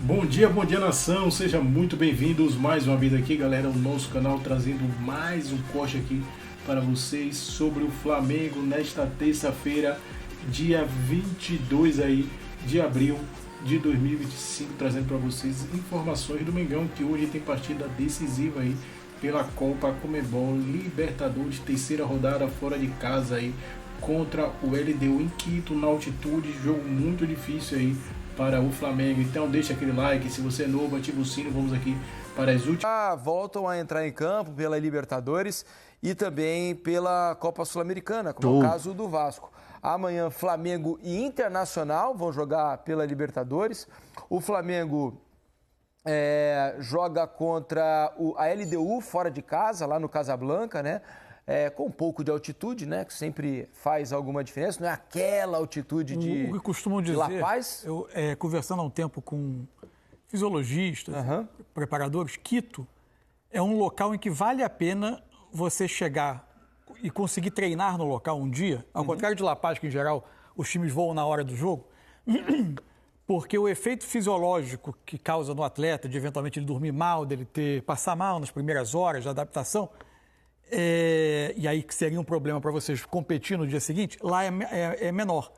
Bom dia nação, sejam muito bem-vindos mais uma vez aqui, galera, o nosso canal trazendo mais um corte aqui para vocês sobre o Flamengo nesta terça-feira, dia 22 aí de abril de 2025, trazendo para vocês informações do Mengão, que hoje tem partida decisiva aí pela Copa Conmebol Libertadores, terceira rodada fora de casa aí contra o LDU em Quito, na altitude, jogo muito difícil aí para o Flamengo. Então deixa aquele like, se você é novo, ativa o sino, vamos aqui para as últimas. Voltam a entrar em campo pela Libertadores e também pela Copa Sul-Americana, como é o caso do Vasco. Amanhã Flamengo e Internacional vão jogar pela Libertadores. O Flamengo joga contra a LDU fora de casa, lá no Casablanca, né? Com um pouco de altitude, né? Que sempre faz alguma diferença. Não é aquela altitude O que costumam dizer, de La Paz. Eu conversando há um tempo com fisiologistas, preparadores, Quito é um local em que vale a pena você chegar e conseguir treinar no local um dia, ao contrário de La Paz, que em geral os times voam na hora do jogo, porque o efeito fisiológico que causa no atleta, de eventualmente ele dormir mal, dele passar mal nas primeiras horas de adaptação, e aí que seria um problema para vocês competir no dia seguinte, lá é menor.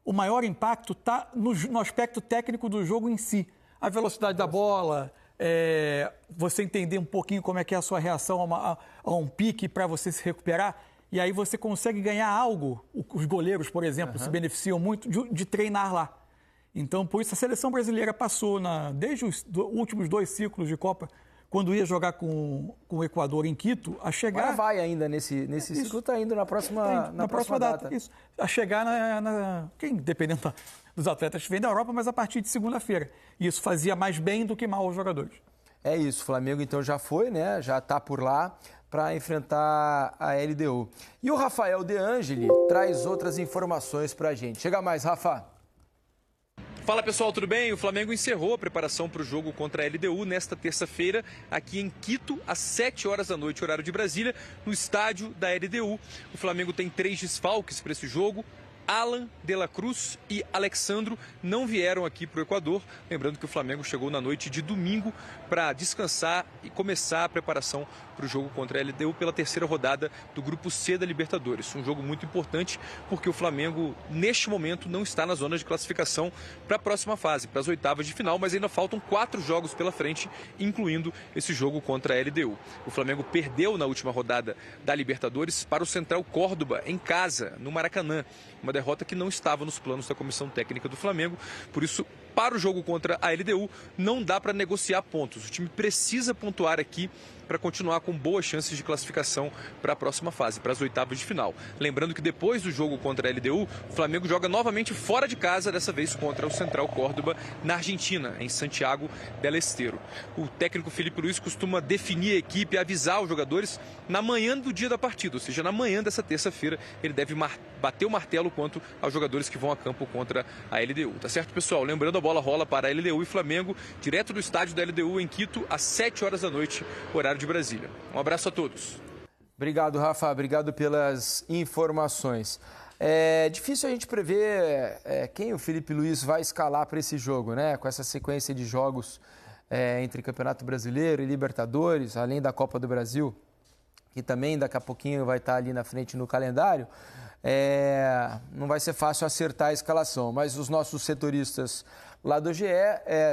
O maior impacto está no aspecto técnico do jogo em si. A velocidade da bola, você entender um pouquinho como é que é a sua reação a um pique para você se recuperar, e aí você consegue ganhar algo. Os goleiros, por exemplo, se beneficiam muito de treinar lá. Então, por isso, a seleção brasileira passou, desde os últimos 2 ciclos de Copa, quando ia jogar com o Equador em Quito, a chegar... Agora vai ainda nesse ciclo, está indo na próxima data. Isso, a chegar dependendo dos atletas que vêm da Europa, mas a partir de segunda-feira. E isso fazia mais bem do que mal aos jogadores. É isso, o Flamengo então já foi, né? Já está por lá para enfrentar a LDU. E o Rafael De Angeli traz outras informações para a gente. Chega mais, Rafa. Fala pessoal, tudo bem? O Flamengo encerrou a preparação para o jogo contra a LDU nesta terça-feira, aqui em Quito, às 7 horas da noite, horário de Brasília, no estádio da LDU. O Flamengo tem 3 desfalques para esse jogo. Alan, De La Cruz e Alexandro não vieram aqui para o Equador. Lembrando que o Flamengo chegou na noite de domingo para descansar e começar a preparação para o jogo contra a LDU pela terceira rodada do Grupo C da Libertadores. Um jogo muito importante porque o Flamengo, neste momento, não está na zona de classificação para a próxima fase, para as oitavas de final, mas ainda faltam 4 jogos pela frente, incluindo esse jogo contra a LDU. O Flamengo perdeu na última rodada da Libertadores para o Central Córdoba, em casa, no Maracanã. Uma derrota que não estava nos planos da comissão técnica do Flamengo, por isso, para o jogo contra a LDU, não dá para negociar pontos. O time precisa pontuar aqui para continuar com boas chances de classificação para a próxima fase, para as oitavas de final. Lembrando que depois do jogo contra a LDU, o Flamengo joga novamente fora de casa, dessa vez contra o Central Córdoba, na Argentina, em Santiago del Estero. O técnico Felipe Luiz costuma definir a equipe, avisar os jogadores na manhã do dia da partida, ou seja, na manhã dessa terça-feira, ele deve bater o martelo quanto aos jogadores que vão a campo contra a LDU. Tá certo, pessoal? Lembrando, a bola rola para a LDU e Flamengo, direto do estádio da LDU em Quito, às 7 horas da noite, horário de Brasília. Um abraço a todos. Obrigado, Rafa. Obrigado pelas informações. É difícil a gente prever quem o Felipe Luiz vai escalar para esse jogo, né? Com essa sequência de jogos entre Campeonato Brasileiro e Libertadores, além da Copa do Brasil, que também daqui a pouquinho vai estar ali na frente no calendário. Não vai ser fácil acertar a escalação, mas os nossos setoristas lá do GE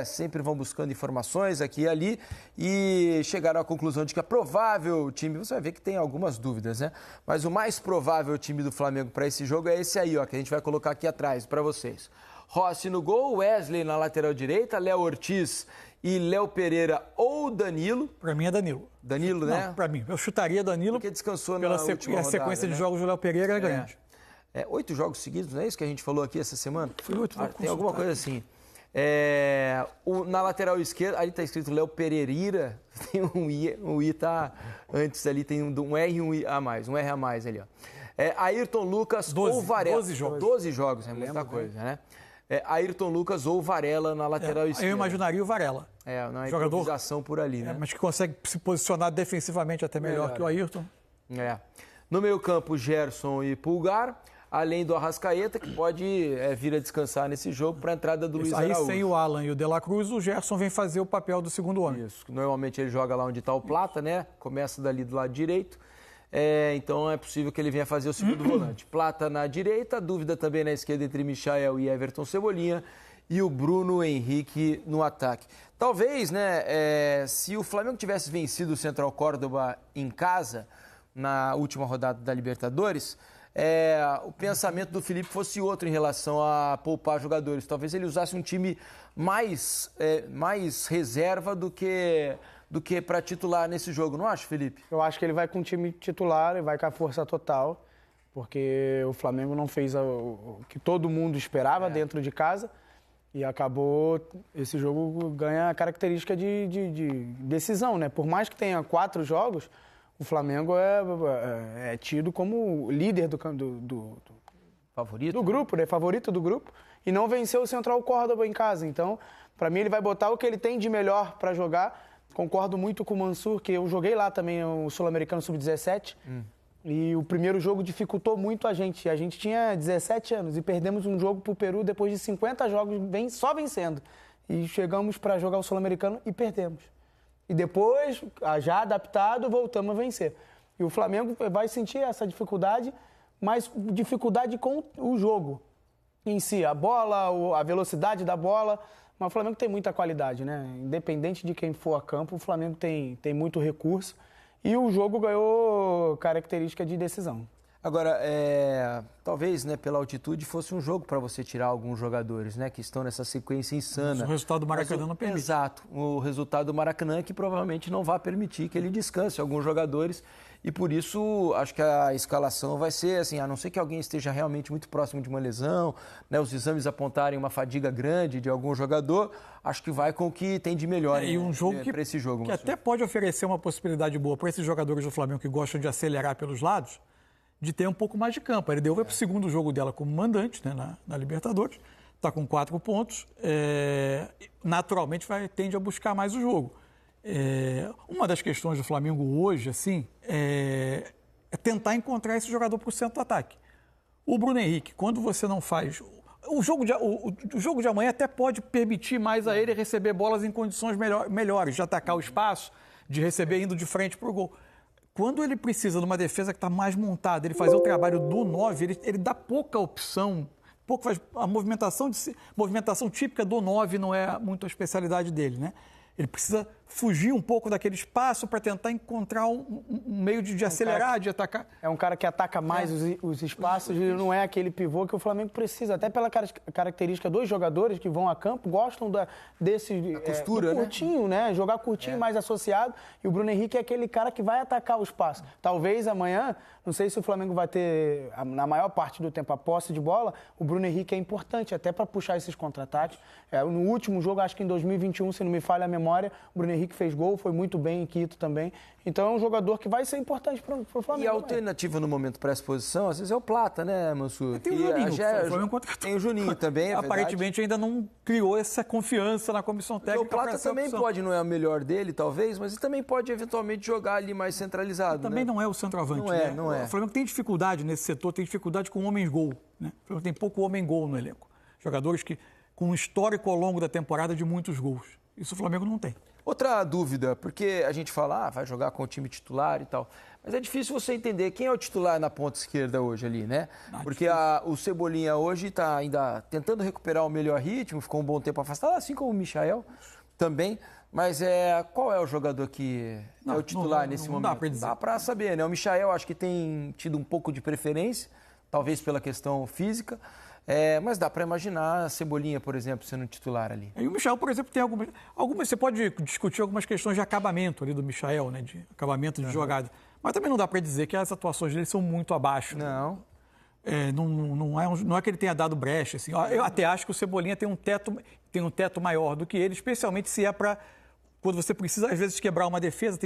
sempre vão buscando informações aqui e ali e chegaram à conclusão de que a provável time, você vai ver que tem algumas dúvidas, né? Mas o mais provável time do Flamengo para esse jogo é esse aí, ó, que a gente vai colocar aqui atrás para vocês. Rossi no gol, Wesley na lateral direita, Léo Ortiz e Léo Pereira ou Danilo. Para mim é Danilo. Danilo, né? Não, para mim. Eu chutaria Danilo. Porque descansou pela na última rodada, a sequência né? de jogos do Léo Pereira é grande. 8 jogos seguidos, não é isso que a gente falou aqui essa semana? Foi 8, tem alguma coisa assim. Na lateral esquerda, ali está escrito Léo Pereira, tem um I tá antes ali, tem um R e um I a mais, um R a mais ali, ó. Ayrton Lucas ou Varela. 12 jogos. 12 jogos, é muita coisa, né? Ayrton Lucas ou Varela na lateral esquerda. Eu imaginaria o Varela. Não é jogador, improvisação por ali, né? Mas que consegue se posicionar defensivamente até melhor que o Ayrton. No meio campo, Gerson e Pulgar. além do Arrascaeta, que pode vir a descansar nesse jogo para a entrada do Luiz Araújo. Aí sem o Alan e o De La Cruz, o Gerson vem fazer o papel do segundo homem. Isso, normalmente ele joga lá onde está o Plata, né? Começa dali do lado direito. Então é possível que ele venha fazer o segundo volante. Plata na direita, dúvida também na esquerda entre Michael e Everton Cebolinha e o Bruno Henrique no ataque. Talvez, né, se o Flamengo tivesse vencido o Central Córdoba em casa na última rodada da Libertadores, o pensamento do Felipe fosse outro em relação a poupar jogadores. Talvez ele usasse um time mais reserva do que para titular nesse jogo, não acha, Felipe? Eu acho que ele vai com o time titular e vai com a força total, porque o Flamengo não fez o que todo mundo esperava dentro de casa e acabou, esse jogo ganha a característica de decisão, né? Por mais que tenha 4 jogos, o Flamengo é tido como líder do favorito do grupo, né? Favorito do grupo, e não venceu o Central Córdoba em casa. Então, para mim, ele vai botar o que ele tem de melhor para jogar. Concordo muito com o Mansur, que eu joguei lá também o Sul-Americano Sub-17, e o primeiro jogo dificultou muito a gente. A gente tinha 17 anos e perdemos um jogo para o Peru depois de 50 jogos só vencendo. E chegamos para jogar o Sul-Americano e perdemos. E depois, já adaptado, voltamos a vencer. E o Flamengo vai sentir essa dificuldade, mas dificuldade com o jogo em si. A bola, a velocidade da bola. Mas o Flamengo tem muita qualidade, né? Independente de quem for a campo, o Flamengo tem muito recurso. E o jogo ganhou característica de decisão. Agora, talvez, né, pela altitude, fosse um jogo para você tirar alguns jogadores, né, que estão nessa sequência insana. Mas o resultado do Maracanã não permite. Exato. O resultado do Maracanã é que provavelmente não vai permitir que ele descanse alguns jogadores. E por isso, acho que a escalação vai ser assim, a não ser que alguém esteja realmente muito próximo de uma lesão, né, os exames apontarem uma fadiga grande de algum jogador, acho que vai com o que tem de melhor e um jogo para esse jogo. Que até pode oferecer uma possibilidade boa para esses jogadores do Flamengo que gostam de acelerar pelos lados, de ter um pouco mais de campo. A LDU vai para o segundo jogo dela como mandante, né, na Libertadores, está com 4 pontos, naturalmente tende a buscar mais o jogo. Uma das questões do Flamengo hoje, assim, é tentar encontrar esse jogador para o centro do ataque. O Bruno Henrique, quando você não faz... O jogo de amanhã até pode permitir mais a ele receber bolas em condições melhores, de atacar o espaço, de receber indo de frente para o gol. Quando ele precisa de uma defesa que está mais montada, ele fazer o trabalho do 9, ele dá pouca opção, a movimentação típica do 9 não é muito a especialidade dele, né? Ele precisa fugir um pouco daquele espaço para tentar encontrar um meio de acelerar, de atacar. É um cara que ataca mais os espaços e não é aquele pivô que o Flamengo precisa. Até pela característica dos jogadores que vão a campo, gostam desse costura, curtinho, né? Jogar curtinho, mais associado. E o Bruno Henrique é aquele cara que vai atacar o espaço. Talvez amanhã, não sei se o Flamengo vai ter, na maior parte do tempo, a posse de bola, o Bruno Henrique é importante até para puxar esses contra-ataques. No último jogo, acho que em 2021, se não me falha a memória, o Bruno Henrique fez gol, foi muito bem em Quito também. Então é um jogador que vai ser importante para o Flamengo. E a alternativa no momento para a exposição, às vezes é o Plata, né, Mansur? Tem o Juninho. Tem o Juninho também, aparentemente ainda não criou essa confiança na comissão técnica. O Plata também pode, não é o melhor dele, talvez, mas ele também pode eventualmente jogar ali mais centralizado. Também não é o centroavante. Não é. O Flamengo tem dificuldade nesse setor, tem dificuldade com homem-gol. Né? O Flamengo tem pouco homem-gol no elenco. Jogadores que com um histórico ao longo da temporada de muitos gols. Isso o Flamengo não tem. Outra dúvida, porque a gente fala, vai jogar com o time titular e tal, mas é difícil você entender quem é o titular na ponta esquerda hoje ali, né? Porque o Cebolinha hoje está ainda tentando recuperar o melhor ritmo, ficou um bom tempo afastado, assim como o Michael também, mas qual é o jogador que é o titular nesse momento? Dá para dizer. Dá para saber, né? O Michael acho que tem tido um pouco de preferência, talvez pela questão física, mas dá para imaginar a Cebolinha, por exemplo, sendo titular ali. E o Michael, por exemplo, tem algumas... Você pode discutir algumas questões de acabamento ali do Michael, né? De acabamento de jogada. Mas também não dá para dizer que as atuações dele são muito abaixo. Não. Não é que ele tenha dado brecha. Assim. Eu até acho que o Cebolinha tem um teto maior do que ele, especialmente se é para... Quando você precisa, às vezes, quebrar uma defesa,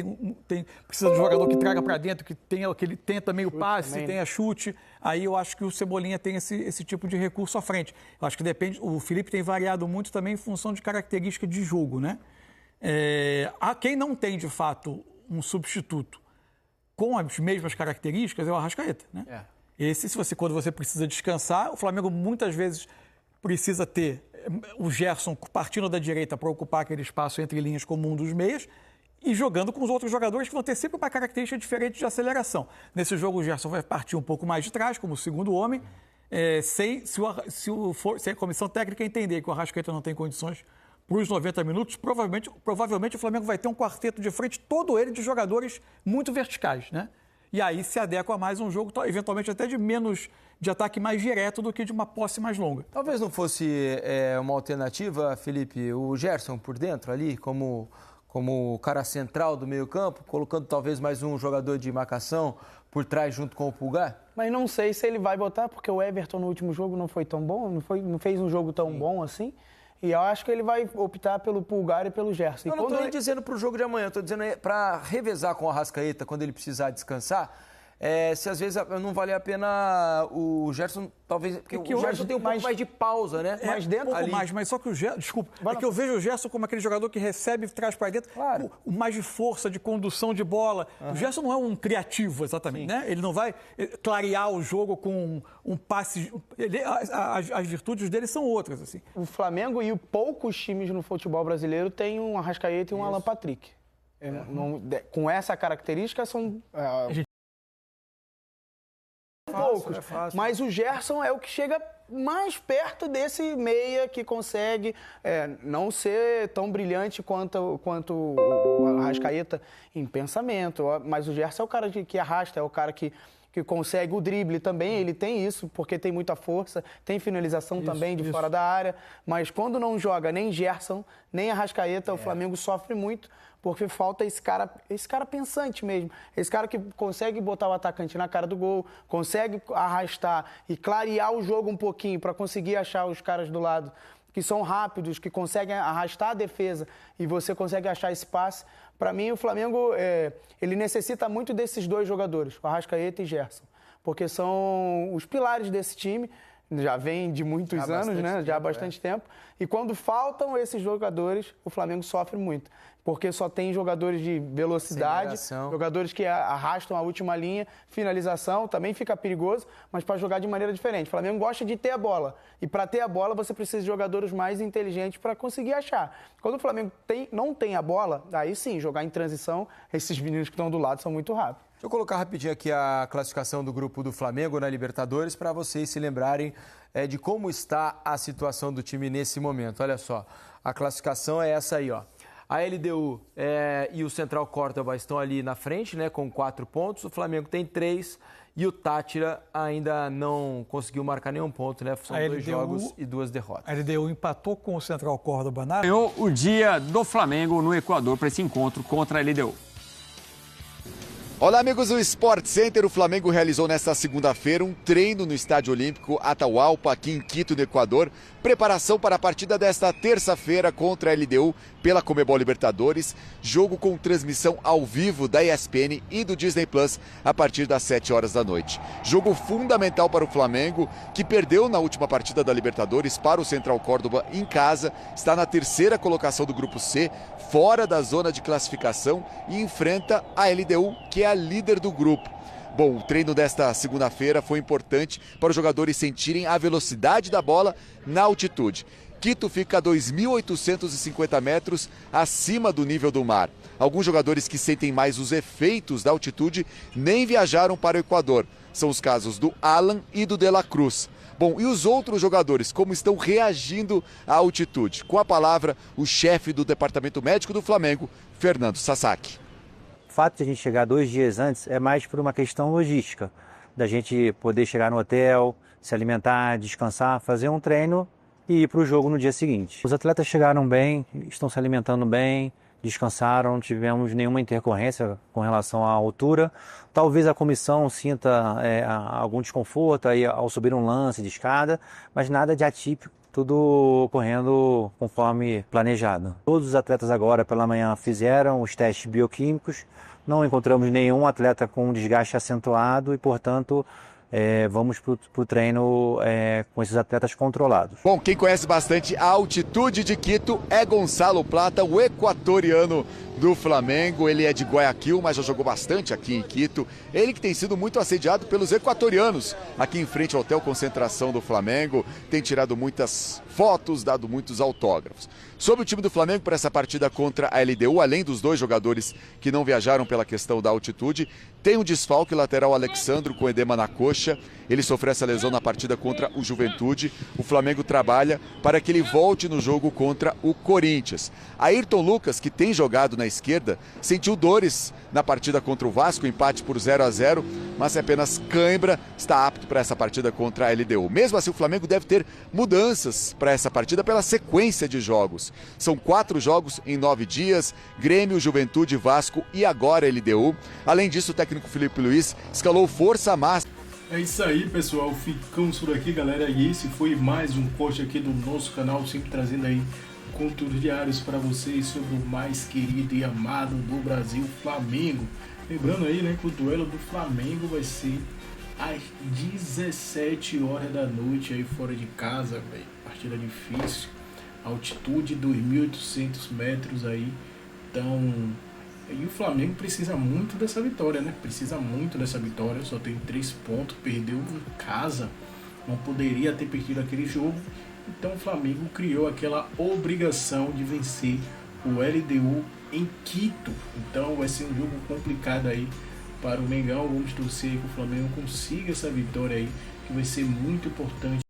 precisa de um jogador que traga para dentro, que ele tenha também o passe, também, tenha chute. Aí eu acho que o Cebolinha tem esse tipo de recurso à frente. Eu acho que depende. O Felipe tem variado muito também em função de característica de jogo, né? Quem não tem, de fato, um substituto com as mesmas características é o Arrascaeta, né? Quando você precisa descansar, o Flamengo muitas vezes precisa ter o Gerson partindo da direita para ocupar aquele espaço entre linhas como um dos meias e jogando com os outros jogadores que vão ter sempre uma característica diferente de aceleração. Nesse jogo, o Gerson vai partir um pouco mais de trás, como o segundo homem, se a comissão técnica entender que o Arrascaeta não tem condições para os 90 minutos, provavelmente o Flamengo vai ter um quarteto de frente, todo ele de jogadores muito verticais, né? E aí se adequa mais a um jogo, eventualmente até de ataque mais direto do que de uma posse mais longa. Talvez não fosse uma alternativa, Felipe, o Gerson por dentro ali, como o cara central do meio-campo, colocando talvez mais um jogador de marcação por trás junto com o Pulgar? Mas não sei se ele vai botar, porque o Everton no último jogo não foi tão bom, não fez um jogo tão bom assim. E eu acho que ele vai optar pelo Pulgar e pelo Gerson. Eu não estou dizendo para o jogo de amanhã, estou dizendo para revezar com o Arrascaeta quando ele precisar descansar. Se às vezes não valer a pena o Gerson, talvez... Porque o Gerson tem um pouco mais de pausa, né? Mais dentro, um pouco mais, mas só que o Gerson... Desculpa, que eu vejo o Gerson como aquele jogador que recebe e traz para dentro, claro, o mais de força, de condução de bola. O Gerson não é um criativo, exatamente, né? Ele não vai clarear o jogo com um passe... As virtudes dele são outras, assim. O Flamengo e poucos times no futebol brasileiro têm um Arrascaeta e um Alan Patrick. Com essa característica, são... poucos, mas o Gerson é o que chega mais perto desse meia que consegue não ser tão brilhante quanto o Arrascaeta em pensamento, mas o Gerson é o cara que arrasta, é o cara que consegue o drible também, ele tem isso, porque tem muita força, tem finalização também de fora da área, mas quando não joga nem Gerson, nem Arrascaeta, o Flamengo sofre muito, porque falta esse cara pensante mesmo, esse cara que consegue botar o atacante na cara do gol, consegue arrastar e clarear o jogo um pouquinho para conseguir achar os caras do lado que são rápidos, que conseguem arrastar a defesa e você consegue achar esse passe. Para mim, o Flamengo ele necessita muito desses dois jogadores, o Arrascaeta e Gerson, porque são os pilares desse time, já vem de muitos anos, né? Já há bastante tempo. E quando faltam esses jogadores, o Flamengo sofre muito. Porque só tem jogadores de velocidade, jogadores que arrastam a última linha, finalização, também fica perigoso, mas para jogar de maneira diferente. O Flamengo gosta de ter a bola. E para ter a bola, você precisa de jogadores mais inteligentes para conseguir achar. Quando o Flamengo não tem a bola, aí sim, jogar em transição, esses meninos que estão do lado são muito rápidos. Deixa eu colocar rapidinho aqui a classificação do grupo do Flamengo na Libertadores para vocês se lembrarem de como está a situação do time nesse momento. Olha só, a classificação é essa aí, ó. A LDU e o Central Córdoba estão ali na frente, né, com 4 pontos. O Flamengo tem 3 e o Táchira ainda não conseguiu marcar nenhum ponto, né? São 2 jogos e 2 derrotas. A LDU empatou com o Central Córdoba na... Ganhou o dia do Flamengo no Equador para esse encontro contra a LDU. Olá, amigos do Sport Center. O Flamengo realizou nesta segunda-feira um treino no Estádio Olímpico Atahualpa, aqui em Quito, no Equador. Preparação para a partida desta terça-feira contra a LDU pela Conmebol Libertadores. Jogo com transmissão ao vivo da ESPN e do Disney Plus a partir das 7 horas da noite. Jogo fundamental para o Flamengo, que perdeu na última partida da Libertadores para o Central Córdoba em casa. Está na 3ª colocação do Grupo C, fora da zona de classificação, e enfrenta a LDU, que é a líder do grupo. Bom, o treino desta segunda-feira foi importante para os jogadores sentirem a velocidade da bola na altitude. Quito fica a 2.850 metros acima do nível do mar. Alguns jogadores que sentem mais os efeitos da altitude nem viajaram para o Equador. São os casos do Alan e do De La Cruz. Bom, e os outros jogadores, como estão reagindo à altitude? Com a palavra, o chefe do Departamento Médico do Flamengo, Fernando Sasaki. O fato de a gente chegar 2 dias antes é mais por uma questão logística, da gente poder chegar no hotel, se alimentar, descansar, fazer um treino e ir para o jogo no dia seguinte. Os atletas chegaram bem, estão se alimentando bem, descansaram, não tivemos nenhuma intercorrência com relação à altura. Talvez a comissão sinta algum desconforto aí ao subir um lance de escada, mas nada de atípico. Tudo correndo conforme planejado. Todos os atletas agora pela manhã fizeram os testes bioquímicos, não encontramos nenhum atleta com desgaste acentuado e, portanto, vamos para o treino com esses atletas controlados. Bom, quem conhece bastante a altitude de Quito é Gonçalo Plata, o equatoriano do Flamengo. Ele é de Guayaquil, mas já jogou bastante aqui em Quito. Ele que tem sido muito assediado pelos equatorianos aqui em frente ao Hotel Concentração do Flamengo. Tem tirado muitas fotos, dado muitos autógrafos. Sobre o time do Flamengo para essa partida contra a LDU, além dos 2 jogadores que não viajaram pela questão da altitude, tem um desfalque lateral Alexandro com edema na coxa. Ele sofreu essa lesão na partida contra o Juventude. O Flamengo trabalha para que ele volte no jogo contra o Corinthians. Ayrton Lucas, que tem jogado na esquerda, sentiu dores na partida contra o Vasco, empate por 0-0, mas é apenas cãibra, está apto para essa partida contra a LDU. Mesmo assim, o Flamengo deve ter mudanças para essa partida pela sequência de jogos. São 4 jogos em 9 dias, Grêmio, Juventude, Vasco e agora LDU. Além disso, o técnico Felipe Luiz escalou força máxima. É isso aí, pessoal, ficamos por aqui, galera, e esse foi mais um corte aqui do nosso canal, sempre trazendo aí conteúdos diários para vocês sobre o mais querido e amado do Brasil, Flamengo. Lembrando aí, né, que o duelo do Flamengo vai ser às 17 horas da noite aí fora de casa, velho. Partida difícil, altitude 2.800 metros aí, então... E o Flamengo precisa muito dessa vitória, né? Precisa muito dessa vitória, só tem 3 pontos, perdeu em casa, não poderia ter perdido aquele jogo. Então o Flamengo criou aquela obrigação de vencer o LDU em Quito. Então vai ser um jogo complicado aí para o Mengão. Vamos torcer que o Flamengo consiga essa vitória aí, que vai ser muito importante.